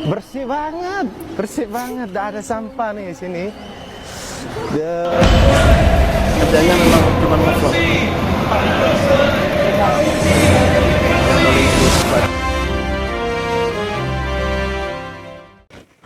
bersih banget, tidak ada sampah nih di sini. Kerjanya memang cuma ngevlog.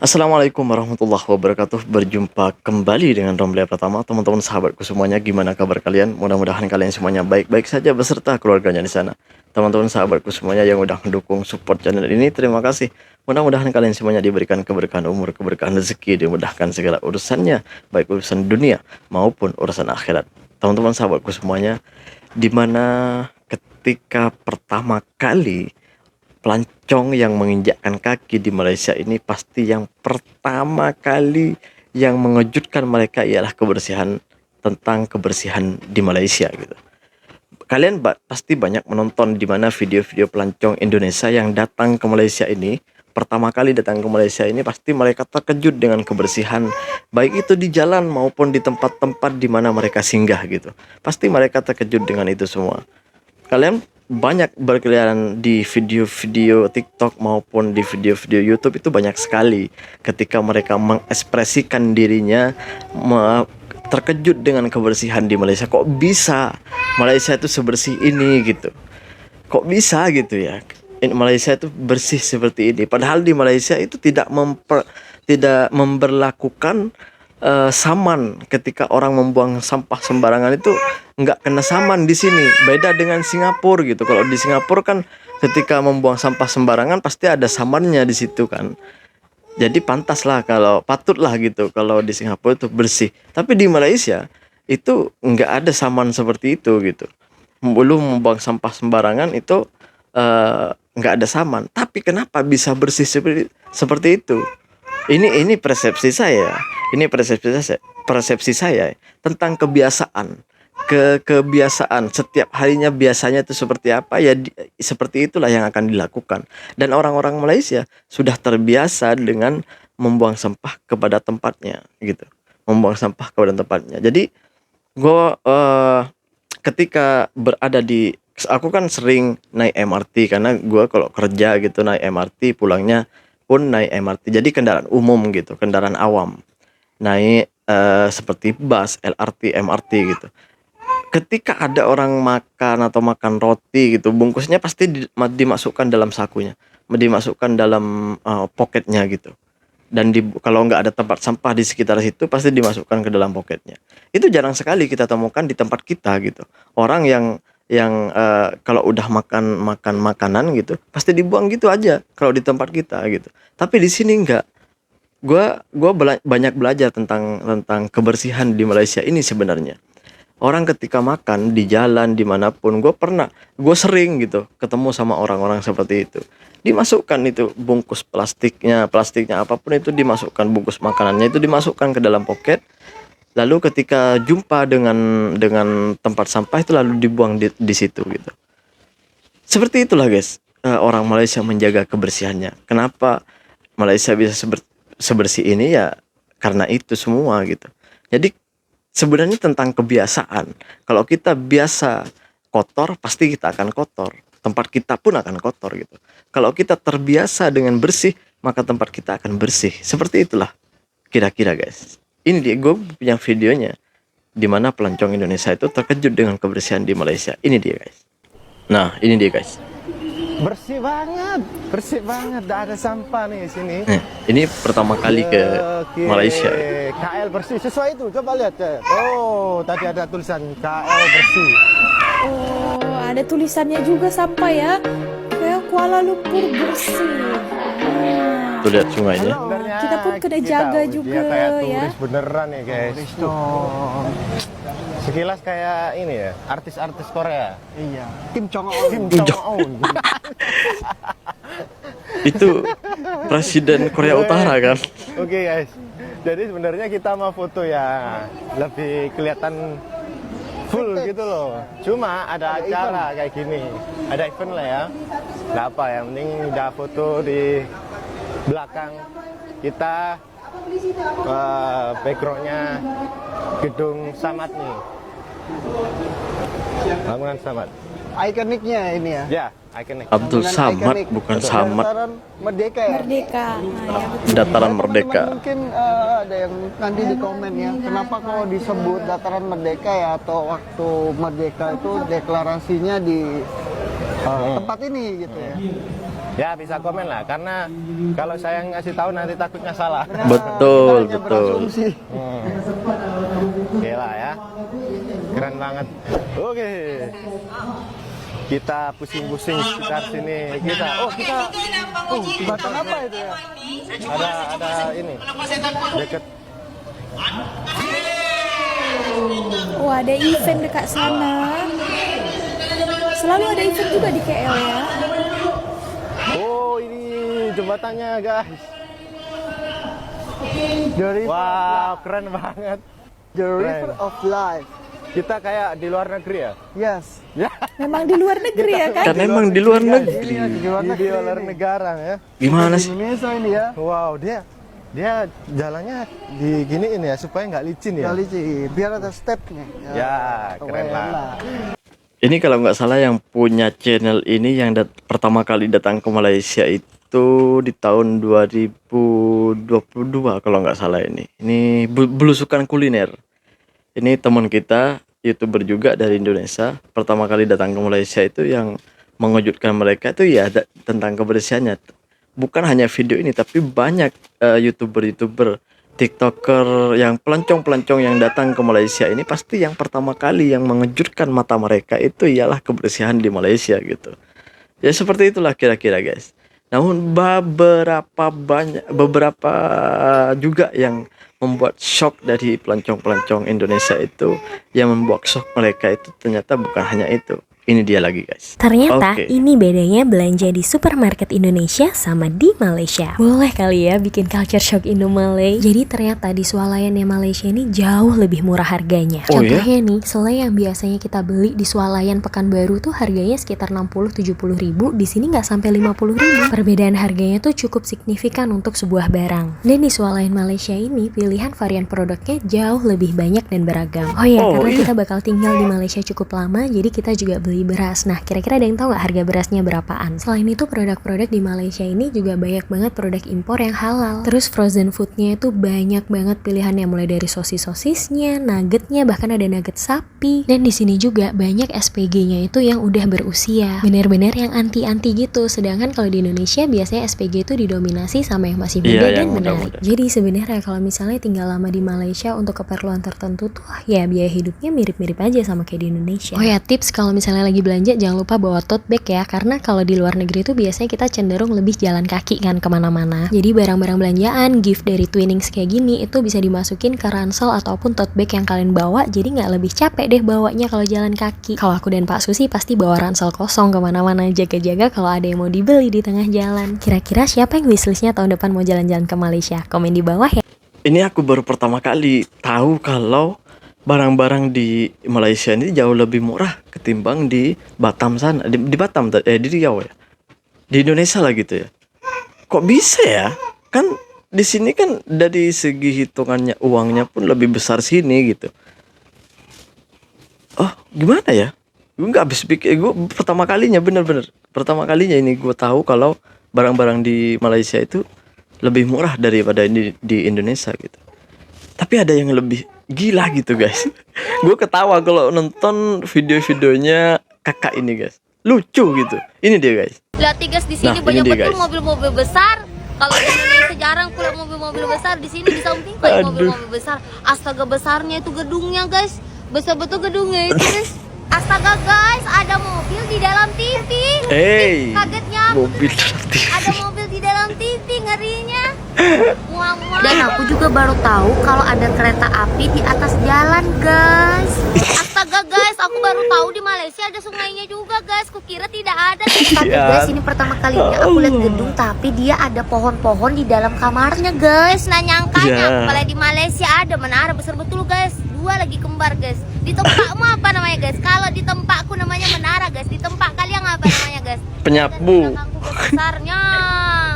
Assalamualaikum warahmatullahi wabarakatuh. Berjumpa kembali dengan Romlia Pratama. Teman-teman sahabatku semuanya, gimana kabar kalian? Mudah-mudahan kalian semuanya baik-baik saja beserta keluarganya di sana. Teman-teman sahabatku semuanya yang udah mendukung support channel ini, terima kasih. Mudah-mudahan kalian semuanya diberikan keberkahan umur, keberkahan rezeki, dimudahkan segala urusannya, baik urusan dunia maupun urusan akhirat. Teman-teman sahabatku semuanya, dimana ketika pertama kali pelancong yang menginjakkan kaki di Malaysia ini, pasti yang pertama kali yang mengejutkan mereka ialah tentang kebersihan di Malaysia gitu. Kalian pasti banyak menonton di mana video-video pelancong Indonesia yang datang ke Malaysia ini. Pertama kali datang ke Malaysia ini pasti mereka terkejut dengan kebersihan, baik itu di jalan maupun di tempat-tempat di mana mereka singgah gitu. Pasti mereka terkejut dengan itu semua. Kalian banyak berkeliaran di video-video TikTok maupun di video-video YouTube, itu banyak sekali ketika mereka mengekspresikan dirinya terkejut dengan kebersihan di Malaysia. Kok bisa Malaysia itu sebersih ini gitu? Kok bisa gitu ya? Malaysia itu bersih seperti ini. Padahal di Malaysia itu tidak memberlakukan saman. Ketika orang membuang sampah sembarangan itu nggak kena saman di sini. Beda dengan Singapura gitu. Kalau di Singapura kan ketika membuang sampah sembarangan pasti ada samannya di situ kan. Jadi patutlah gitu kalau di Singapura itu bersih. Tapi di Malaysia itu nggak ada saman seperti itu gitu. Belum membuang sampah sembarangan itu nggak ada saman. Tapi kenapa bisa bersih seperti itu? Ini persepsi saya. Ini persepsi saya tentang kebiasaan. Kebiasaan setiap harinya biasanya itu seperti apa ya, seperti itulah yang akan dilakukan. Dan orang-orang Malaysia sudah terbiasa dengan membuang sampah kepada tempatnya gitu. Membuang sampah kepada tempatnya. Jadi gue ketika aku kan sering naik MRT karena gue kalau kerja gitu naik MRT, pulangnya pun naik MRT. Jadi kendaraan umum gitu, kendaraan awam. Naik seperti bus, LRT, MRT gitu. Ketika ada orang makan roti gitu, bungkusnya pasti dimasukkan dalam sakunya, dimasukkan dalam poketnya gitu. Dan kalau nggak ada tempat sampah di sekitar situ, pasti dimasukkan ke dalam poketnya. Itu jarang sekali kita temukan di tempat kita gitu. Orang yang kalau udah makan makanan gitu, pasti dibuang gitu aja kalau di tempat kita gitu. Tapi di sini enggak. Gua banyak belajar tentang kebersihan di Malaysia ini sebenarnya. Orang ketika makan di jalan dimanapun, gue sering gitu ketemu sama orang-orang seperti itu. Dimasukkan itu bungkus plastiknya apapun itu dimasukkan, bungkus makanannya itu dimasukkan ke dalam poket. Lalu ketika jumpa dengan tempat sampah itu lalu dibuang di situ gitu. Seperti itulah guys, orang Malaysia menjaga kebersihannya. Kenapa Malaysia bisa sebersih ini ya karena itu semua gitu. Jadi sebenarnya tentang kebiasaan. Kalau kita biasa kotor, pasti kita akan kotor. Tempat kita pun akan kotor gitu. Kalau kita terbiasa dengan bersih, maka tempat kita akan bersih. Seperti itulah kira-kira guys. Ini dia, gue punya videonya di mana pelancong Indonesia itu terkejut dengan kebersihan di Malaysia. Ini dia guys. Nah, ini dia guys. Bersih banget, tidak ada sampah nih di sini. Ini pertama kali ke Malaysia. KL bersih, sesuai itu. Coba lihat. Oh, tadi ada tulisan KL bersih. Oh, ada tulisannya juga sampah ya. Kayak Kuala Lumpur bersih. Tuh lihat sungainya. Kita pun kena jaga juga dia kayak ya. turis beneran ya guys. Sekilas kayak ini ya, artis-artis Korea. Iya. Kim Jong Un. Itu presiden Korea Utara kan. Oke guys. Jadi sebenarnya kita mau foto ya lebih kelihatan full gitu loh. Cuma ada acara kayak gini. Ada event lah ya. Nggak apa, yang penting udah foto di belakang kita, backgroundnya gedung Samad nih, bangunan Samad. ikoniknya ini ya. Ya, ikonik. Abdul Bangunan Samad ikonik. bukan Betul. Samad. Dataran Merdeka ya. Merdeka. Nah, ya betul. Dataran Teman-teman Merdeka. mungkin ada yang nanti di komen ya, kenapa kalau disebut Dataran Merdeka ya, atau waktu merdeka itu deklarasinya di tempat ini gitu ya. Ya bisa komen lah, karena kalau saya ngasih tahu nanti takutnya salah. Betul, Kita hanya betul. berasumsi. Oke lah ya, keren banget. Oke, kita pusing-pusing sekitar sini. Kita Jembatan apa itu ya? ada ini deket. Oh, ada event dekat sana. Selalu ada event juga di KL ya. Oh ini jembatannya guys. The River, Wow, keren banget. The River of Life. Kita kayak di luar negeri ya? Yes. Ya, Memang di luar negeri ya kan? Kan emang di luar negeri. Ini di luar di negeri luar ini. negara ya. Gimana Di sih? Indonesia ini ya. Wow, dia jalannya diginiin ya supaya nggak licin ya. Kali sih, biar ada stepnya. Ya, keren lah. Ini kalau nggak salah yang punya channel ini yang pertama kali datang ke Malaysia itu di tahun 2022 kalau nggak salah ini. Ini belusukan kuliner. Ini teman kita, YouTuber juga dari Indonesia. Pertama kali datang ke Malaysia itu yang mengejutkan mereka itu ya tentang kebersihannya. Bukan hanya video ini tapi banyak YouTuber-YouTuber, TikToker yang pelancong-pelancong yang datang ke Malaysia ini pasti yang pertama kali yang mengejutkan mata mereka itu ialah kebersihan di Malaysia gitu. Ya seperti itulah kira-kira guys. Namun beberapa juga yang membuat shock dari pelancong-pelancong Indonesia itu, yang membuat shock mereka itu ternyata bukan hanya itu. Ini dia lagi guys. Ternyata Oke. ini bedanya belanja di supermarket Indonesia sama di Malaysia. Boleh kali ya bikin culture shock Indo-Malay. Jadi ternyata di swalayannya Malaysia ini jauh lebih murah harganya. Oh, Contohnya nih, selai yang biasanya kita beli di swalayan Pekanbaru tuh harganya sekitar 60-70 ribu, di sini nggak sampai 50 ribu. Perbedaan harganya tuh cukup signifikan untuk sebuah barang. Dan di swalayan Malaysia ini pilihan varian produknya jauh lebih banyak dan beragam. Oh ya, Oh, karena iya. kita bakal tinggal di Malaysia cukup lama, jadi kita juga beli beras. Nah, kira-kira ada yang tahu nggak harga berasnya berapaan? Selain itu, produk-produk di Malaysia ini juga banyak banget produk impor yang halal. Terus frozen foodnya itu banyak banget pilihannya, mulai dari sosis-sosisnya, nuggetnya, bahkan ada nugget sapi. Dan di sini juga banyak SPG-nya itu yang udah berusia, bener-bener yang anti-anti gitu. Sedangkan kalau di Indonesia biasanya SPG itu didominasi sama yang masih muda Iya, dan yang menarik. muda-muda. Jadi sebenarnya kalau misalnya tinggal lama di Malaysia untuk keperluan tertentu tuh ya biaya hidupnya mirip-mirip aja sama kayak di Indonesia. Oh ya, tips kalau misalnya lagi belanja jangan lupa bawa tote bag ya, karena kalau di luar negeri itu biasanya kita cenderung lebih jalan kaki kan kemana-mana. Jadi barang-barang belanjaan, gift dari Twinings kayak gini itu bisa dimasukin ke ransel ataupun tote bag yang kalian bawa, jadi nggak lebih capek deh bawanya kalau jalan kaki. Kalau aku dan Pak Susi pasti bawa ransel kosong kemana-mana, jaga-jaga kalau ada yang mau dibeli di tengah jalan. Kira-kira siapa yang wishlistnya tahun depan mau jalan-jalan ke Malaysia? Komen di bawah ya. Ini aku baru pertama kali tahu kalau barang-barang di Malaysia ini jauh lebih murah ketimbang di Batam sana. Di Batam, di Riau ya. Di Indonesia lah gitu ya. Kok bisa ya? Kan di sini kan dari segi hitungannya uangnya pun lebih besar sini gitu. Oh, gimana ya? Gue nggak habis pikir. Gue pertama kalinya bener-bener. Pertama kalinya ini gue tahu kalau barang-barang di Malaysia itu lebih murah daripada di Indonesia gitu. Tapi ada yang lebih gila gitu guys. Gue ketawa kalau nonton video-videonya kakak ini guys. Lucu gitu. Ini dia guys. Lihat guys di sini Nah, banyak ini dia, betul guys. mobil-mobil besar. Kalau di Indonesia jarang pula mobil-mobil besar, di sini di samping banyak Aduh. mobil-mobil besar. Astaga besarnya itu gedungnya guys. Besar betul gedungnya itu guys. Astaga guys, ada mobil di dalam TV. Hey, Kagetnya aku mobil ada mobil di dalam TV, ngerinya. Muah-muah. Dan aku juga baru tahu kalau ada kereta api di atas jalan guys. Astaga guys, aku baru tahu di Malaysia ada sungainya juga guys. Kukira tidak ada. Tapi Ya. guys, ini pertama kalinya aku lihat gedung tapi dia ada pohon-pohon di dalam kamarnya guys. Nah Ya. nyangkanya kalau di Malaysia ada menara besar betul guys. Dua lagi kembar guys. Di tempatmu apa namanya guys? Kalau di tempatku namanya menara guys. Di tempat kalian apa namanya guys? penyapu. Dan belakangku besarnya.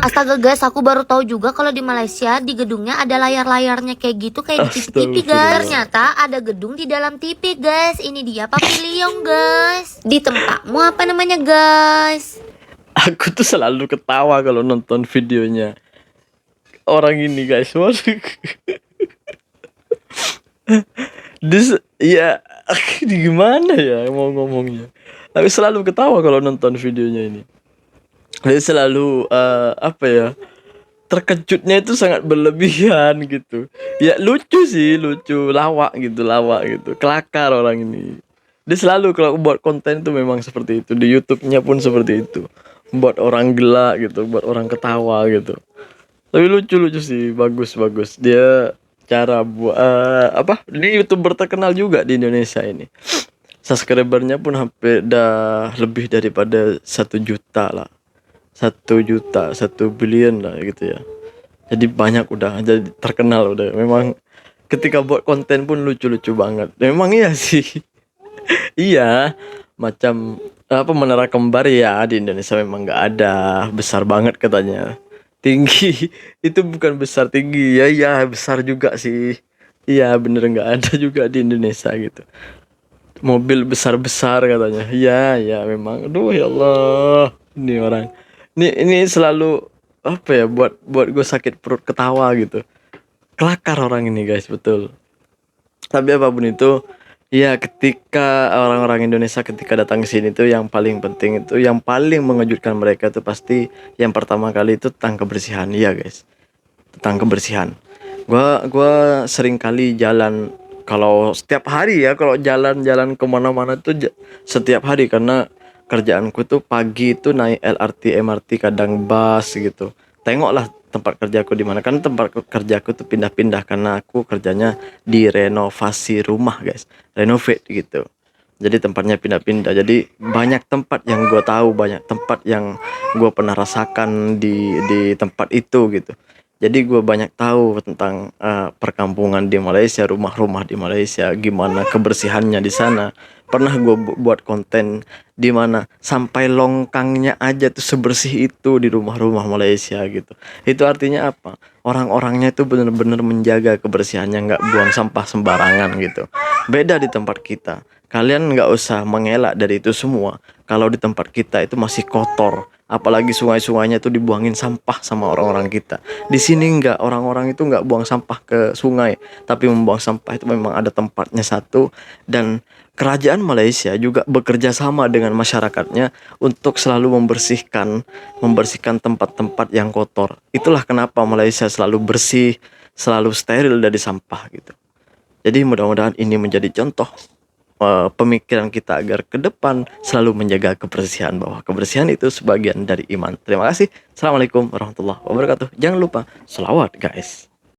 Astaga guys, aku baru tahu juga kalau di Malaysia di gedungnya ada layar-layarnya kayak gitu, kayak di TV guys. Ternyata ada gedung di dalam TV guys. Ini dia pavilion guys. Di tempatmu apa namanya guys? Aku tuh selalu ketawa kalau nonton videonya orang ini guys. Waduh. Ya gimana ya mau ngomongnya. Aku selalu ketawa kalau nonton videonya ini. Dia selalu apa ya, terkejutnya itu sangat berlebihan gitu. Ya lucu sih, lucu, lawak gitu, kelakar orang ini. Dia selalu kalau buat konten itu memang seperti itu. Di YouTube-nya pun seperti itu, buat orang gelak gitu, buat orang ketawa gitu. Tapi lucu sih, bagus dia cara buat apa, ini YouTuber terkenal juga di Indonesia ini. Subscribernya pun hampir dah lebih daripada 1 juta lah. 1 juta, 1 billion lah gitu ya. Jadi banyak udah, jadi terkenal udah. Memang ketika buat konten pun lucu banget. Memang iya sih. Iya, macam apa, menara kembar ya di Indonesia memang nggak ada, besar banget katanya. Tinggi itu bukan besar tinggi ya, iya besar juga sih. Iya bener, nggak ada juga di Indonesia gitu. Mobil besar katanya. Iya memang. Aduh ya Allah, ini orang. Ini selalu apa ya, buat gue sakit perut ketawa gitu. Kelakar orang ini guys, betul. Tapi apapun itu, ya ketika orang-orang Indonesia ketika datang ke sini tuh yang paling penting itu, yang paling mengejutkan mereka tuh pasti yang pertama kali itu tentang kebersihan. Iya guys, tentang kebersihan. Gua sering kali jalan, kalau setiap hari ya, kalau jalan-jalan kemana-mana tuh setiap hari, karena kerjaanku tuh pagi itu naik LRT, MRT, kadang bus gitu. Tengoklah tempat kerjaku di mana, kan tempat kerjaku tuh pindah-pindah karena aku kerjanya di renovasi rumah guys, renovate gitu. Jadi tempatnya pindah-pindah. Jadi banyak tempat yang gue tahu, banyak tempat yang gue pernah rasakan di tempat itu gitu. Jadi gue banyak tahu tentang perkampungan di Malaysia, rumah-rumah di Malaysia, gimana kebersihannya di sana. Pernah gue buat konten di mana sampai longkangnya aja tuh sebersih itu di rumah-rumah Malaysia gitu. Itu artinya apa? Orang-orangnya itu benar-benar menjaga kebersihannya, nggak buang sampah sembarangan gitu. Beda di tempat kita. Kalian nggak usah mengelak dari itu semua. Kalau di tempat kita itu masih kotor. Apalagi sungai-sungainya itu dibuangin sampah sama orang-orang kita. Di sini enggak, orang-orang itu enggak buang sampah ke sungai, tapi membuang sampah itu memang ada tempatnya satu. Dan kerajaan Malaysia juga bekerja sama dengan masyarakatnya untuk selalu membersihkan tempat-tempat yang kotor. Itulah kenapa Malaysia selalu bersih, selalu steril dari sampah gitu. Jadi mudah-mudahan ini menjadi contoh pemikiran kita agar ke depan selalu menjaga kebersihan, bahwa kebersihan itu sebagian dari iman. Terima kasih. Assalamualaikum warahmatullahi wabarakatuh. Jangan lupa sholawat guys.